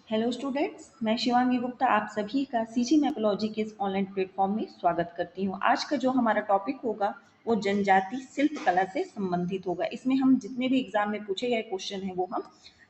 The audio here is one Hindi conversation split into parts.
हेलो स्टूडेंट्स, मैं शिवांगी गुप्ता आप सभी का सीजी मैपोलॉजी के इस ऑनलाइन प्लेटफॉर्म में स्वागत करती हूँ। आज का जो हमारा टॉपिक होगा वो जनजाति शिल्प कला से संबंधित होगा। इसमें हम जितने भी एग्जाम में पूछे गए क्वेश्चन हैं वो हम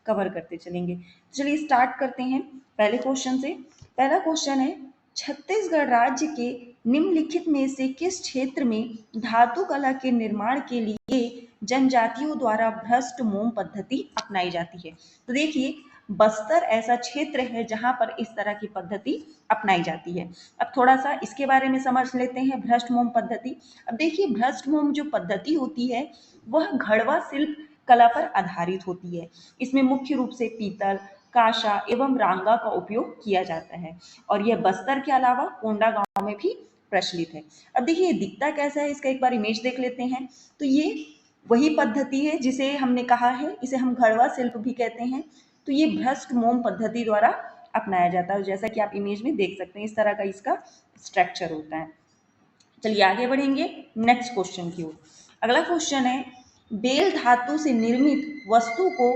कवर करते चलेंगे। चलिए स्टार्ट करते हैं पहले क्वेश्चन से। पहला क्वेश्चन है, छत्तीसगढ़ राज्य के निम्नलिखित में से किस क्षेत्र में धातु कला के निर्माण के लिए जनजातियों द्वारा भ्रष्ट मोम पद्धति अपनाई जाती है? तो देखिए, बस्तर ऐसा क्षेत्र है जहां पर इस तरह की पद्धति अपनाई जाती है। अब थोड़ा सा इसके बारे में समझ लेते हैं, भ्रष्ट मोम पद्धति। अब देखिए, भ्रष्ट मोम जो पद्धति होती है वह घड़वा शिल्प कला पर आधारित होती है। इसमें मुख्य रूप से पीतल, कांसा एवं रांगा का उपयोग किया जाता है और यह बस्तर के अलावा कोंडागांव में भी प्रचलित है। अब देखिए, दिखता कैसा है, इसका एक बार इमेज देख लेते हैं। तो ये वही पद्धति है जिसे हमने कहा है, इसे हम घड़वा शिल्प भी कहते हैं। तो ये भ्रष्ट मोम पद्धति द्वारा अपनाया जाता है, जैसा कि आप इमेज में देख सकते हैं, इस तरह का इसका स्ट्रक्चर होता है। चलिए आगे बढ़ेंगे नेक्स्ट क्वेश्चन की ओर। अगला क्वेश्चन है, बेल धातु से निर्मित वस्तु को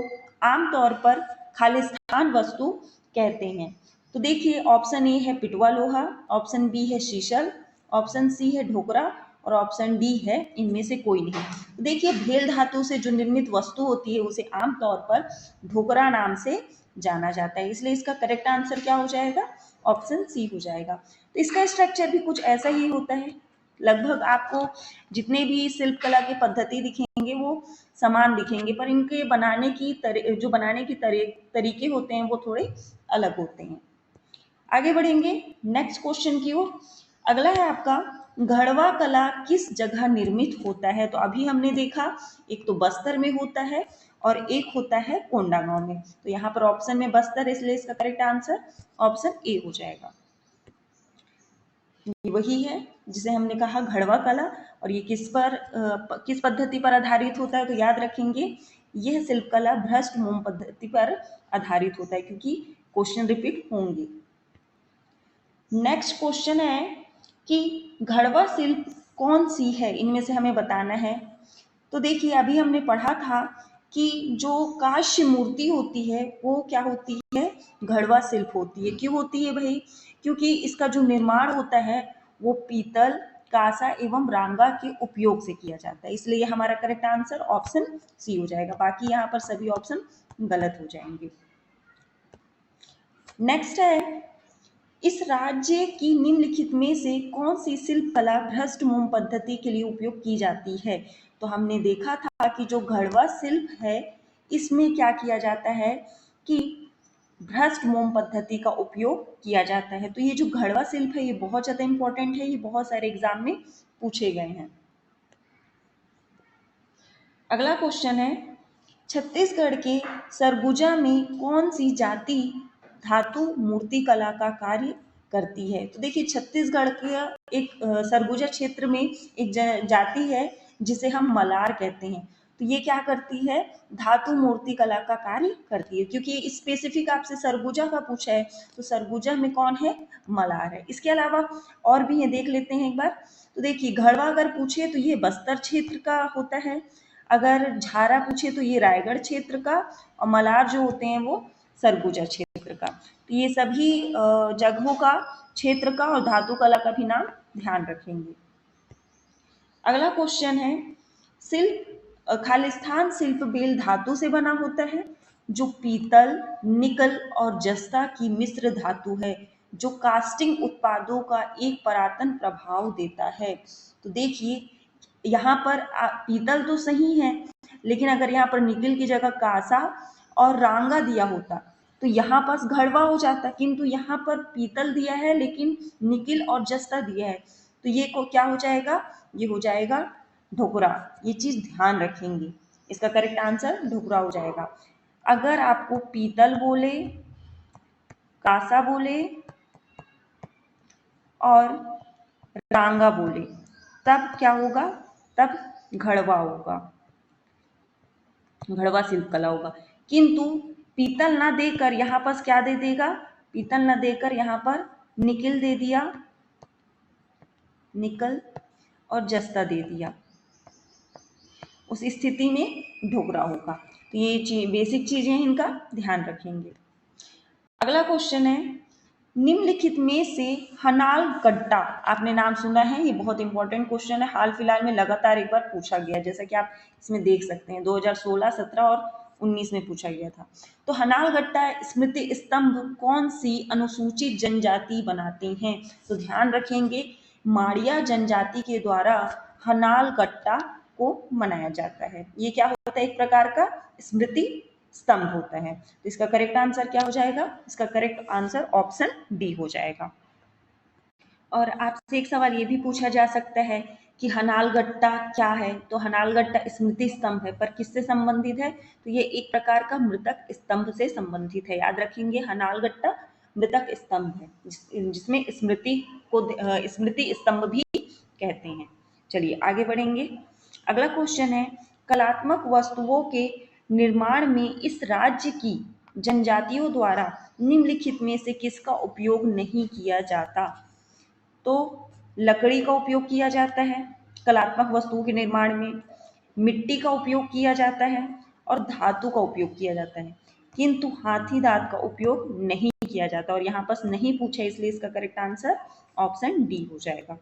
आमतौर पर खालिस्तान वस्तु कहते हैं। तो देखिए, ऑप्शन ए है पिटवा लोहा, ऑप्शन बी है शीशल, ऑप्शन सी है ढोकरा और ऑप्शन डी है इनमें से कोई नहीं। तो देखिए, भेल धातु से जो निर्मित वस्तु होती है उसे आमतौर पर ढोकरा नाम से जाना जाता है, इसलिए इसका करेक्ट आंसर क्या हो जाएगा? ऑप्शन सी हो जाएगा। तो इसका स्ट्रक्चर भी कुछ ऐसा ही होता है। लगभग आपको जितने भी शिल्प कला की पद्धति दिखेंगे वो समान दिखेंगे, पर इनके बनाने की जो बनाने की तरीके होते हैं वो थोड़े अलग होते हैं। आगे बढ़ेंगे नेक्स्ट क्वेश्चन की ओर। अगला है आपका, घड़वा कला किस जगह निर्मित होता है? तो अभी हमने देखा एक तो बस्तर में होता है और एक होता है कोंडागांव में। तो यहाँ पर ऑप्शन में बस्तर, इसलिए इसका करेक्ट आंसर ऑप्शन ए हो जाएगा। ये वही है जिसे हमने कहा घड़वा कला, और ये किस पद्धति पर आधारित होता है? तो याद रखेंगे, यह शिल्प कला भ्रष्ट मोम पद्धति पर आधारित होता है, क्योंकि क्वेश्चन रिपीट होंगे। नेक्स्ट क्वेश्चन है कि घड़वा शिल्प कौन सी है, इनमें से हमें बताना है। तो देखिए, अभी हमने पढ़ा था कि जो काश्य मूर्ति होती है वो क्या होती है? घड़वा शिल्प होती है। क्यों होती है भाई? क्योंकि इसका जो निर्माण होता है वो पीतल, कांसा एवं रांगा के उपयोग से किया जाता है, इसलिए हमारा करेक्ट आंसर ऑप्शन सी हो जाएगा। बाकी यहाँ पर सभी ऑप्शन गलत हो जाएंगे। नेक्स्ट है, इस राज्य की निम्नलिखित में से कौन सी शिल्प कला भ्रष्ट मोम पद्धति के लिए उपयोग की जाती है? तो हमने देखा था कि जो घड़वा शिल्प है इसमें क्या किया जाता है कि भ्रष्ट मोम पद्धति का उपयोग किया जाता है। तो ये जो घड़वा शिल्प है ये बहुत ज्यादा इंपॉर्टेंट है, ये बहुत सारे एग्जाम में पूछे गए हैं। अगला क्वेश्चन है, छत्तीसगढ़ के सरगुजा में कौन सी जाति धातु मूर्ति कला का कार्य करती है? तो देखिए, छत्तीसगढ़ के एक सरगुजा क्षेत्र में एक जाति है जिसे हम मलार कहते हैं। तो ये क्या करती है? धातु मूर्ति कला का कार्य करती है। क्योंकि स्पेसिफिक आपसे सरगुजा का पूछा है, तो सरगुजा में कौन है? मलार है। इसके अलावा और भी ये देख लेते हैं एक बार। तो देखिए, घड़वा अगर पूछे तो ये बस्तर क्षेत्र का होता है, अगर झारा पूछे तो ये रायगढ़ क्षेत्र का, और मलार जो होते हैं वो सरगुजा क्षेत्र का। तो ये सभी जगहों का, क्षेत्र का और धातु कला का भी नाम ध्यान रखेंगे। अगला क्वेश्चन है, खालिस्तान शिल्प बेल धातु से बना होता है जो पीतल, निकल और जस्ता की मिश्र धातु है, जो कास्टिंग उत्पादों का एक परातन प्रभाव देता है। तो देखिए, यहाँ पर पीतल तो सही है, लेकिन अगर यहाँ पर निकल की जगह कांसा और रांगा दिया होता तो यहाँ पास घड़वा हो जाता, किंतु यहाँ पर पीतल दिया है लेकिन निकिल और जस्ता दिया है, तो ये को क्या हो जाएगा? ये हो जाएगा ढोकरा। ये चीज ध्यान रखेंगे, इसका करेक्ट आंसर ढोकरा हो जाएगा। अगर आपको पीतल बोले, कांसा बोले और रांगा बोले तब क्या होगा? तब घड़वा होगा, घड़वा शिल्प कला होगा। किंतु पीतल ना देकर यहाँ पर क्या दे देगा? पीतल ना देकर यहाँ पर निकिल दे दिया, निकल और जस्ता दे दिया, उस स्थिति में ढोकरा होगा। तो ये बेसिक चीजें इनका ध्यान रखेंगे। अगला क्वेश्चन है, निम्नलिखित में से हनाल गड्ढा, आपने नाम सुना है, ये बहुत इंपॉर्टेंट क्वेश्चन है, हाल फिलहाल में लगातार एक बार पूछा गया है, जैसा कि आप इसमें देख सकते हैं 2016, 17 और 19 में पूछा गया था। तो हनालगट्टा स्मृति स्तंभ कौन सी अनुसूचित जनजाति बनाती हैं? तो ध्यान रखेंगे, माड़िया जनजाति के द्वारा हनालगट्टा को मनाया जाता है। ये क्या होता है? एक प्रकार का स्मृति स्तंभ होता है। तो इसका करेक्ट आंसर क्या हो जाएगा? इसका करेक्ट आंसर ऑप्शन डी हो जाएगा। और आपसे एक सवाल ये भी पूछा जा सकता है कि हनालगट्टा क्या है? तो हनालगट्टा स्मृति स्तंभ है, पर किससे संबंधित है? तो ये एक प्रकार का मृतक स्तंभ से संबंधित है। याद रखेंगे, हनालगट्टा मृतक स्तंभ है, जिसमें स्मृति को स्मृति स्तंभ भी कहते हैं। चलिए आगे बढ़ेंगे। अगला क्वेश्चन है, कलात्मक वस्तुओं के निर्माण में इस राज्य की जनजातियों द्वारा निम्नलिखित में से किसका उपयोग नहीं किया जाता? तो लकड़ी का उपयोग किया जाता है कलात्मक वस्तुओं के निर्माण में, मिट्टी का उपयोग किया जाता है और धातु का उपयोग किया जाता है, किंतु हाथी दांत का उपयोग नहीं किया जाता। और यहाँ पर नहीं पूछा, इसलिए इसका करेक्ट आंसर ऑप्शन डी हो जाएगा।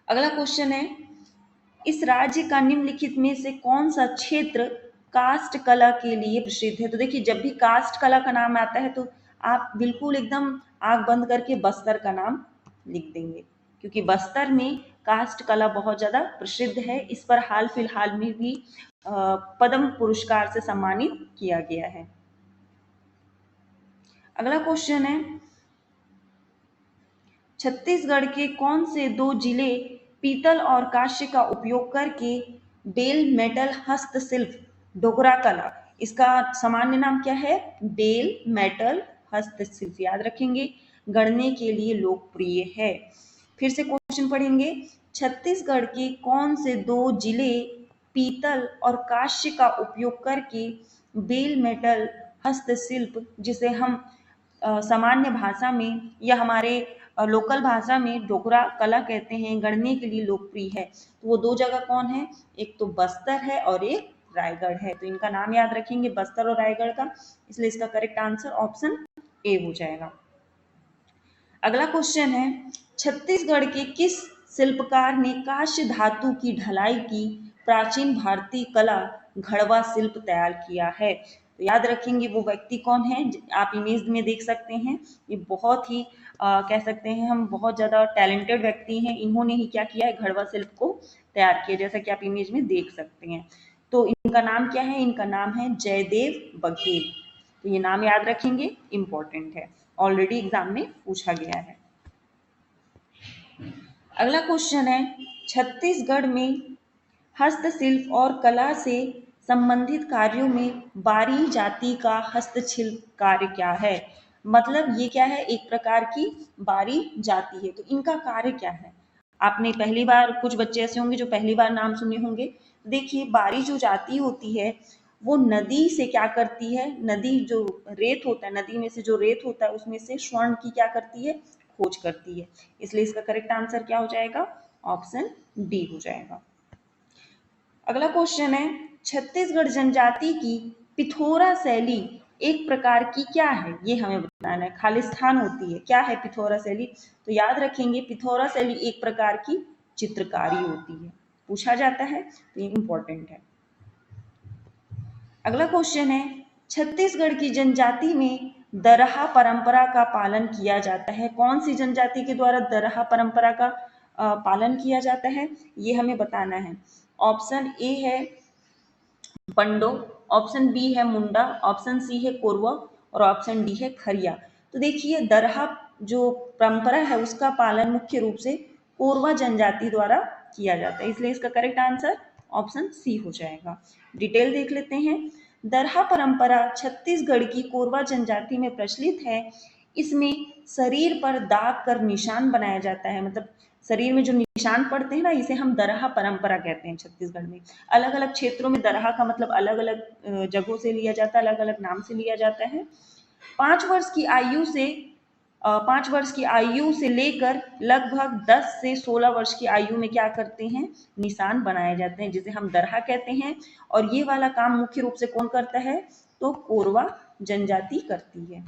अगला क्वेश्चन है, इस राज्य का निम्नलिखित में से कौन सा क्षेत्र कास्ट कला के लिए प्रसिद्ध है? तो देखिए, जब भी कास्ट कला का नाम आता है तो आप बिल्कुल एकदम आंख बंद करके बस्तर का नाम लिख देंगे, क्योंकि बस्तर में कास्ट कला बहुत ज्यादा प्रसिद्ध है। इस पर हाल फिलहाल में भी पद्म पुरस्कार से सम्मानित किया गया है। अगला क्वेश्चन है, छत्तीसगढ़ के कौन से दो जिले पीतल और कांस्य का उपयोग करके बेल मेटल हस्तशिल्प डोगरा कला, इसका सामान्य नाम क्या है? बेल मेटल हस्तशिल्प, याद रखेंगे, गढ़ने के लिए लोकप्रिय है। फिर से क्वेश्चन पढ़ेंगे, छत्तीसगढ़ के कौन से दो जिले पीतल और कांस्य का उपयोग करके बेल मेटल हस्तशिल्प, जिसे हम सामान्य भाषा में या हमारे लोकल भाषा में डोगरा कला कहते हैं, गढ़ने के लिए लोकप्रिय है? तो वो दो जगह कौन है? एक तो बस्तर है और एक रायगढ़ है। तो इनका नाम याद रखेंगे, बस्तर और रायगढ़ का, इसलिए इसका करेक्ट आंसर ऑप्शन ए हो जाएगा। अगला क्वेश्चन है, छत्तीसगढ़ के किस शिल्पकार ने कांस्य धातु की ढलाई की प्राचीन भारतीय कला घड़वा शिल्प तैयार किया है? तो याद रखेंगे, वो व्यक्ति कौन है? आप इमेज में देख सकते हैं, ये बहुत ही कह सकते हैं हम बहुत ज्यादा टैलेंटेड व्यक्ति हैं। इन्होंने ही क्या किया है? घड़वा शिल्प को तैयार किया, जैसा कि आप इमेज में देख सकते हैं। तो इनका नाम क्या है? इनका नाम है जयदेव बघेल। तो ये नाम याद रखेंगे, इंपॉर्टेंट है, ऑलरेडी एग्जाम में पूछा गया है। अगला क्वेश्चन है, छत्तीसगढ़ में हस्तशिल्प और कला से संबंधित कार्यों में बारी जाति का हस्तशिल्प कार्य क्या है? मतलब ये क्या है? एक प्रकार की बारी जाति है। तो इनका कार्य क्या है? आपने पहली बार, कुछ बच्चे ऐसे होंगे जो पहली बार नाम सुने होंगे। देखिए, बारी जो जाति होती है वो नदी से क्या करती है? नदी जो रेत होता है, नदी में से जो रेत होता है उसमें से स्वर्ण की क्या करती है? खोज करती है। इसलिए इसका करेक्ट आंसर क्या हो जाएगा? ऑप्शन डी हो जाएगा। अगला क्वेश्चन है, छत्तीसगढ़ जनजाति की पिथौरा शैली एक प्रकार की क्या है? ये हमें बताना है। खालिस्तान होती है, क्या है पिथौरा शैली? तो याद रखेंगे, पिथौरा शैली एक प्रकार की चित्रकारी होती है, पूछा जाता है, तो ये इंपॉर्टेंट है। अगला क्वेश्चन है, छत्तीसगढ़ की जनजाति में दरहा परंपरा का पालन किया जाता है। कौन सी जनजाति के द्वारा दरहा परंपरा का पालन किया जाता है? ये हमें बताना है। ऑप्शन ए है पंडो, ऑप्शन बी है मुंडा, ऑप्शन सी है कोरवा और ऑप्शन डी है खरिया। तो देखिए, दरहा जो परंपरा है उसका पालन मुख्य रूप से कोरवा जनजाति द्वारा किया जाता है, इसलिए इसका करेक्ट आंसर ऑप्शन सी हो जाएगा। डिटेल देख लेते हैं। दरहा परंपरा छत्तीसगढ़ की कोरवा जनजाति में प्रचलित है। इसमें शरीर पर दाग कर निशान बनाया जाता है, मतलब शरीर में जो निशान पड़ते हैं ना, इसे हम दरहा परंपरा कहते हैं। छत्तीसगढ़ में अलग अलग क्षेत्रों में दरहा का मतलब अलग अलग जगहों से लिया जाता है, अलग अलग नाम से लिया जाता है। 5 वर्ष की आयु से लेकर लगभग 10 से 16 वर्ष की आयु में क्या करते हैं? निशान बनाए जाते हैं, जिसे हम दरहा कहते हैं। और ये वाला काम मुख्य रूप से कौन करता है? तो कोरवा जनजाति करती है।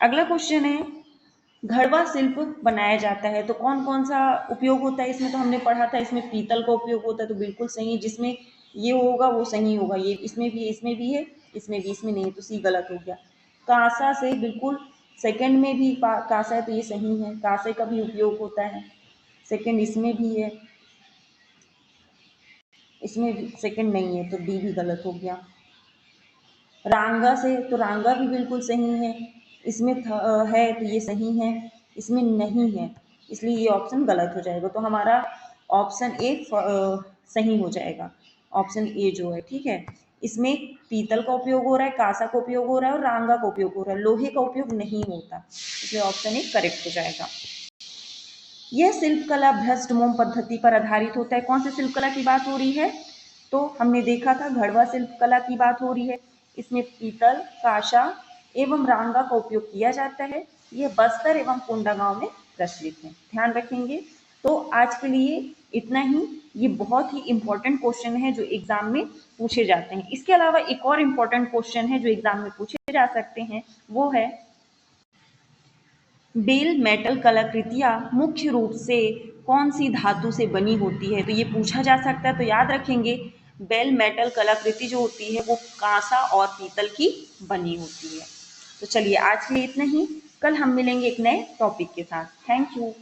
अगला क्वेश्चन है, घड़वा शिल्प बनाया जाता है तो कौन कौन सा उपयोग होता है इसमें? तो हमने पढ़ा था इसमें पीतल का उपयोग होता है, तो बिल्कुल सही है। जिसमें ये होगा वो सही होगा, ये इसमें भी है, इसमें भी है, इसमें भी, इसमें नहीं है, तो सी गलत हो गया। कांसा से बिल्कुल, सेकंड में भी कांसा है तो ये सही है, कांसे का भी उपयोग होता है। सेकंड इसमें भी है, इसमें भी सेकंड नहीं है, तो डी भी गलत हो गया। रांगा से, तो रांगा भी बिल्कुल सही है, इसमें है तो ये सही है, इसमें नहीं है, इसलिए ये ऑप्शन गलत हो जाएगा। तो हमारा ऑप्शन ए सही हो जाएगा, ऑप्शन ए जो है, ठीक है। इसमें पीतल का उपयोग हो रहा है, कांसा का उपयोग हो रहा है और रांगा का उपयोग हो रहा है, लोहे का उपयोग नहीं होता, इसलिए ऑप्शन ए करेक्ट हो जाएगा। यह शिल्प कला भ्रष्ट मोम पद्धति पर आधारित होता है। कौन सी शिल्प कला की बात हो रही है? तो हमने देखा था घड़वा शिल्प कला की बात हो रही है। इसमें पीतल, कांसा एवं रांगा का उपयोग किया जाता है। यह बस्तर एवं कोंडागांव में प्रचलित है, ध्यान रखेंगे। तो आज के लिए इतना ही। ये बहुत ही इंपॉर्टेंट क्वेश्चन है जो एग्जाम में पूछे जाते हैं। इसके अलावा एक और इम्पोर्टेंट क्वेश्चन है जो एग्जाम में पूछे जा सकते हैं, वो है बेल मेटल कलाकृतियाँ मुख्य रूप से कौन सी धातु से बनी होती है? तो ये पूछा जा सकता है, तो याद रखेंगे बेल मेटल कलाकृति जो होती है वो कांसा और पीतल की बनी होती है। तो चलिए आज के लिए इतना ही, कल हम मिलेंगे एक नए टॉपिक के साथ। Thank you.